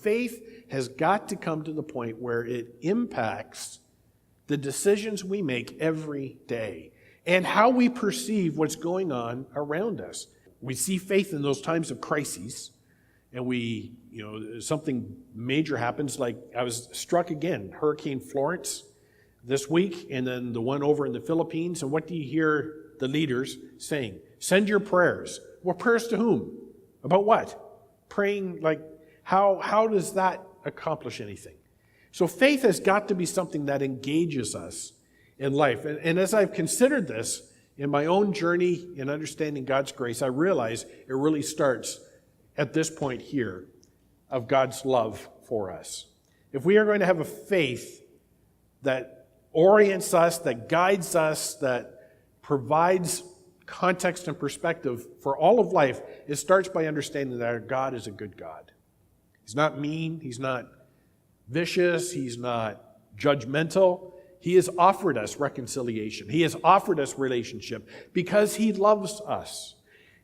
faith has got to come to the point where it impacts the decisions we make every day and how we perceive what's going on around us. We see faith in those times of crises, and something major happens. Like I was struck again, Hurricane Florence this week, and then the one over in the Philippines. And what do you hear the leaders saying? Send your prayers. Well, prayers to whom? About what? Praying, like, how does that accomplish anything? So faith has got to be something that engages us in life. And as I've considered this in my own journey in understanding God's grace, I realize it really starts at this point here of God's love for us. If we are going to have a faith that orients us, that guides us, that provides context and perspective for all of life, it starts by understanding that our God is a good God. He's not mean, He's not vicious, He's not judgmental. He has offered us reconciliation. He has offered us relationship because He loves us.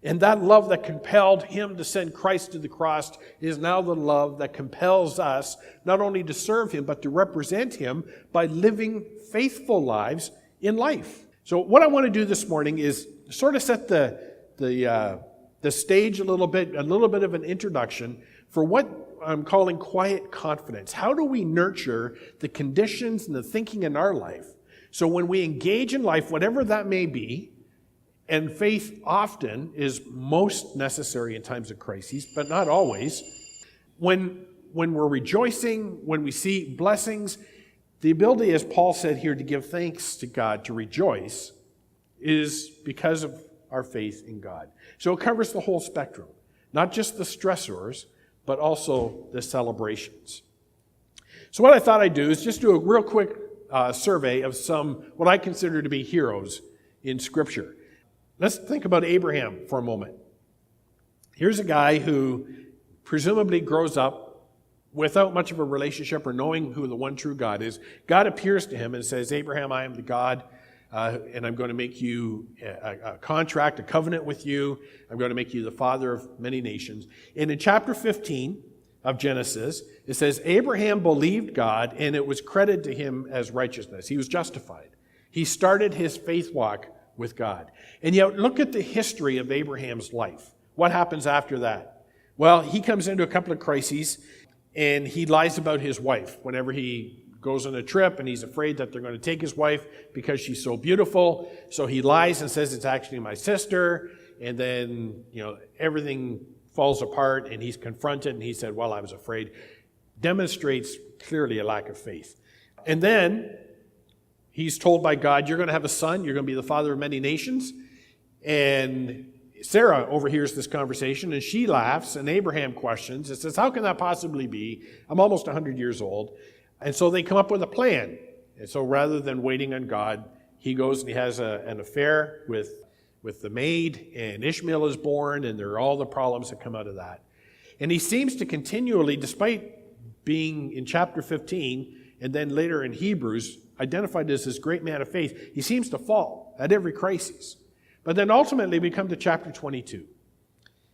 And that love that compelled Him to send Christ to the cross is now the love that compels us not only to serve Him, but to represent Him by living faithful lives in life. So what I want to do this morning is sort of set the stage a little bit of an introduction for what I'm calling quiet confidence. How do we nurture the conditions and the thinking in our life so when we engage in life, whatever that may be, and faith often is most necessary in times of crises, but not always, when we're rejoicing, when we see blessings, the ability, as Paul said here, to give thanks to God, to rejoice, is because of our faith in God. So it covers the whole spectrum, not just the stressors, but also the celebrations. So what I thought I'd do is just do a real quick survey of some what I consider to be heroes in Scripture. Let's think about Abraham for a moment. Here's a guy who presumably grows up without much of a relationship or knowing who the one true God is. God appears to him and says, Abraham, I am the God, and I'm going to make you a contract, a covenant with you. I'm going to make you the father of many nations. And in chapter 15 of Genesis, it says, Abraham believed God, and it was credited to him as righteousness. He was justified. He started his faith walk with God. And yet, look at the history of Abraham's life. What happens after that? Well, he comes into a couple of crises, and he lies about his wife whenever he goes on a trip, and he's afraid that they're going to take his wife because she's so beautiful. So he lies and says it's actually my sister, and then, everything falls apart, and he's confronted, and he said, well, I was afraid. Demonstrates clearly a lack of faith. And then he's told by God, you're going to have a son, you're going to be the father of many nations. And Sarah overhears this conversation, and she laughs, and Abraham questions and says, how can that possibly be? I'm almost 100 years old. And so they come up with a plan. And so rather than waiting on God, he goes and he has an affair with the maid, and Ishmael is born, and there are all the problems that come out of that. And he seems to continually, despite being in chapter 15, and then later in Hebrews, identified as this great man of faith, he seems to fall at every crisis. But then ultimately we come to chapter 22.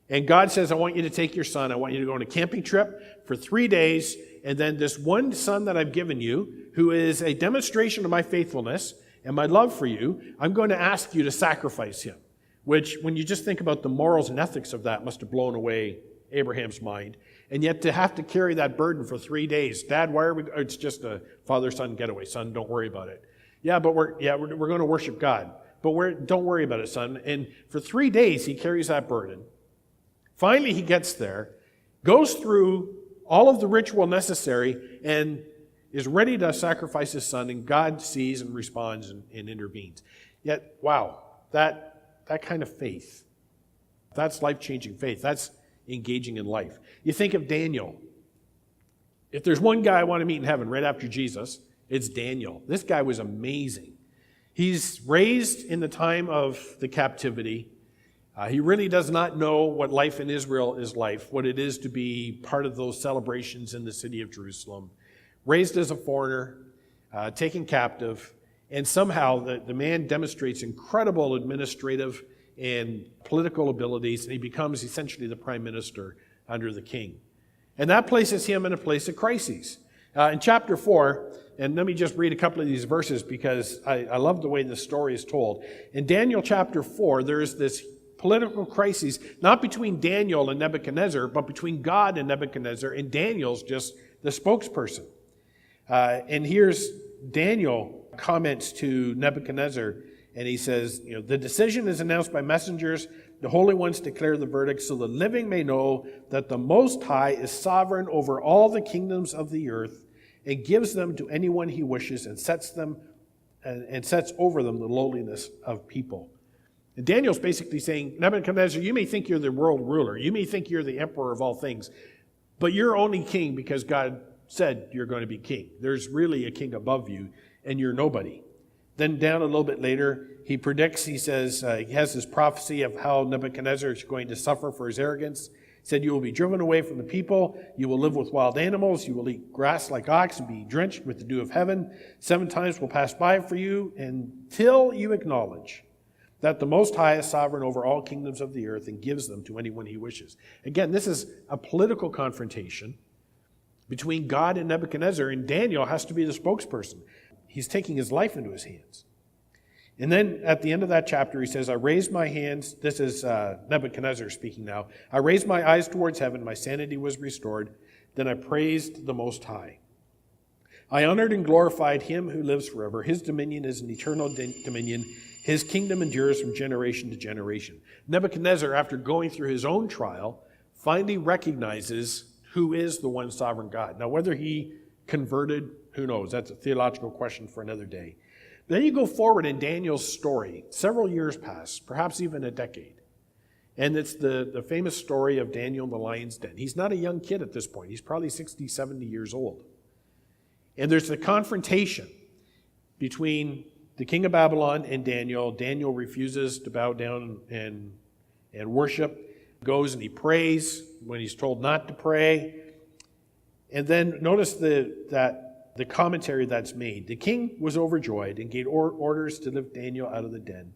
And God says, I want you to take your son, I want you to go on a camping trip for 3 days, and then this one son that I've given you, who is a demonstration of my faithfulness and my love for you, I'm going to ask you to sacrifice him. Which, when you just think about the morals and ethics of that, must have blown away Abraham's mind. And yet to have to carry that burden for 3 days. Dad, why are we? It's just a father-son getaway. Son, don't worry about it. Yeah, but we're going to worship God. But don't worry about it, son. And for 3 days, he carries that burden. Finally, he gets there, goes through all of the ritual necessary, and is ready to sacrifice his son, and God sees and responds and intervenes. Yet, wow, that kind of faith, that's life-changing faith. That's engaging in life. You think of Daniel. If there's one guy I want to meet in heaven right after Jesus, it's Daniel. This guy was amazing. He's raised in the time of the captivity. He really does not know what life in Israel is like, what it is to be part of those celebrations in the city of Jerusalem. Raised as a foreigner, taken captive, and somehow the man demonstrates incredible administrative and political abilities, and he becomes essentially the prime minister under the king. And that places him in a place of crises. In chapter 4, and let me just read a couple of these verses because I love the way the story is told. In Daniel chapter 4, there's this political crisis, not between Daniel and Nebuchadnezzar, but between God and Nebuchadnezzar, and Daniel's just the spokesperson. And here's Daniel comments to Nebuchadnezzar, and he says, the decision is announced by messengers. The holy ones declare the verdict, so the living may know that the Most High is sovereign over all the kingdoms of the earth, and gives them to anyone he wishes, and sets over them the lowliness of people. And Daniel's basically saying, Nebuchadnezzar, you may think you're the world ruler, you may think you're the emperor of all things, but you're only king because God said you're going to be king. There's really a king above you, and you're nobody. Then down a little bit later, he predicts, he says, he has this prophecy of how Nebuchadnezzar is going to suffer for his arrogance. He said, you will be driven away from the people, you will live with wild animals, you will eat grass like ox and be drenched with the dew of heaven. 7 times will pass by for you until you acknowledge that the Most High is sovereign over all kingdoms of the earth and gives them to anyone he wishes. Again, this is a political confrontation between God and Nebuchadnezzar, and Daniel has to be the spokesperson. He's taking his life into his hands. And then at the end of that chapter, he says, I raised my hands. This is Nebuchadnezzar speaking now. I raised my eyes towards heaven. My sanity was restored. Then I praised the Most High. I honored and glorified him who lives forever. His dominion is an eternal dominion. His kingdom endures from generation to generation. Nebuchadnezzar, after going through his own trial, finally recognizes who is the one sovereign God. Now, whether he converted, who knows? That's a theological question for another day. Then you go forward in Daniel's story. Several years pass, perhaps even a decade. And it's the famous story of Daniel in the lion's den. He's not a young kid at this point. He's probably 60, 70 years old. And there's the confrontation between the king of Babylon and Daniel. Daniel refuses to bow down and worship. Goes and he prays when he's told not to pray. And then notice the commentary that's made. The king was overjoyed and gave orders to lift Daniel out of the den.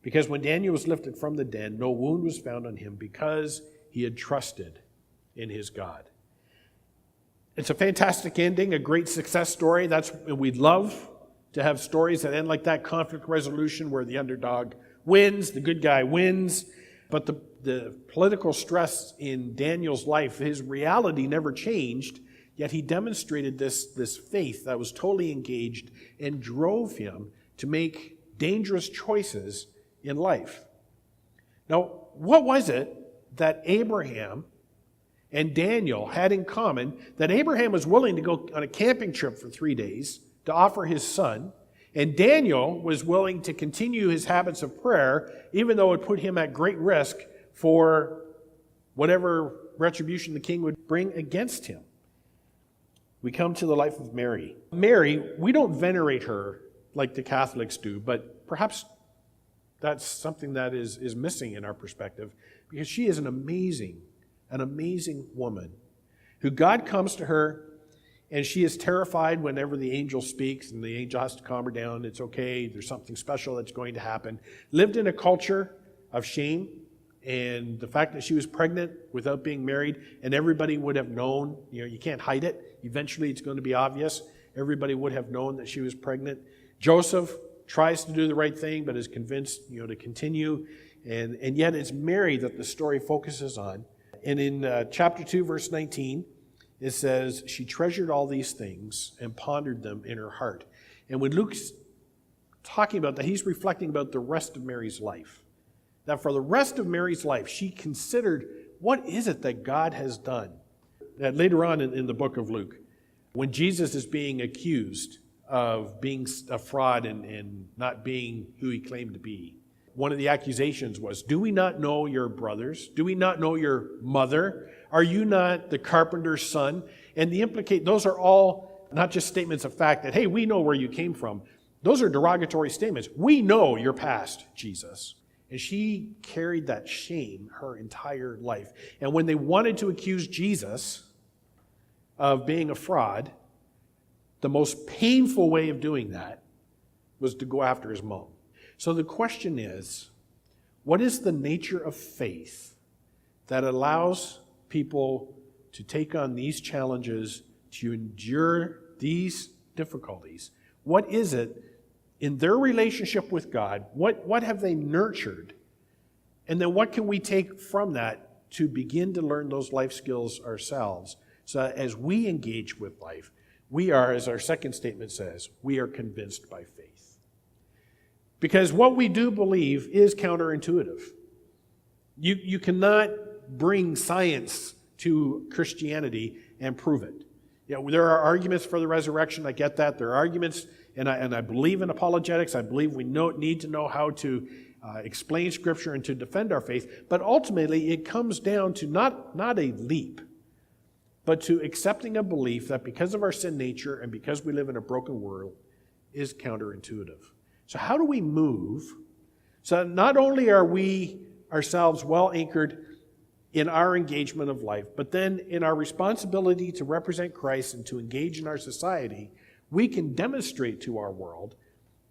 Because when Daniel was lifted from the den, no wound was found on him because he had trusted in his God. It's a fantastic ending, a great success story. We'd love to have stories that end like that, conflict resolution where the underdog wins, the good guy wins. But the political stress in Daniel's life, his reality never changed. Yet he demonstrated this faith that was totally engaged and drove him to make dangerous choices in life. Now, what was it that Abraham and Daniel had in common that Abraham was willing to go on a camping trip for 3 days to offer his son, and Daniel was willing to continue his habits of prayer, even though it put him at great risk for whatever retribution the king would bring against him? We come to the life of Mary. Mary, we don't venerate her like the Catholics do, but perhaps that's something that is missing in our perspective, because she is an amazing woman who God comes to her, and she is terrified whenever the angel speaks, and the angel has to calm her down. It's okay. There's something special that's going to happen. Lived in a culture of shame, and the fact that she was pregnant without being married, and everybody would have known, you can't hide it. Eventually it's going to be obvious. Everybody would have known that she was pregnant. Joseph tries to do the right thing, but is convinced, to continue. And yet it's Mary that the story focuses on. And in chapter 2, verse 19, it says, she treasured all these things and pondered them in her heart. And when Luke's talking about that, he's reflecting about the rest of Mary's life. That for the rest of Mary's life, she considered, what is it that God has done? That later on in the book of Luke, when Jesus is being accused of being a fraud and not being who he claimed to be, one of the accusations was, do we not know your brothers? Do we not know your mother? Are you not the carpenter's son? And those are all not just statements of fact that, hey, we know where you came from. Those are derogatory statements. We know your past, Jesus. And she carried that shame her entire life. And when they wanted to accuse Jesus of being a fraud, the most painful way of doing that was to go after his mom. So the question is, what is the nature of faith that allows people to take on these challenges, to endure these difficulties? What is it in their relationship with God? What have they nurtured? And then what can we take from that to begin to learn those life skills ourselves, so that as we engage with life, we are, as our second statement says, we are convinced by faith. Because what we do believe is counterintuitive. You cannot bring science to Christianity and prove it. There are arguments for the resurrection. I get that. There are arguments, and I believe in apologetics. I believe we need to know how to explain Scripture and to defend our faith. But ultimately, it comes down to not a leap, but to accepting a belief that because of our sin nature and because we live in a broken world is counterintuitive. So how do we move so that not only are we ourselves well anchored in our engagement of life, but then in our responsibility to represent Christ and to engage in our society, we can demonstrate to our world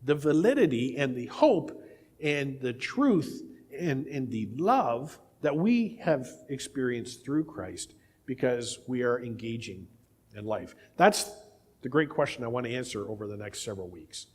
the validity and the hope and the truth and the love that we have experienced through Christ because we are engaging in life. That's the great question I want to answer over the next several weeks.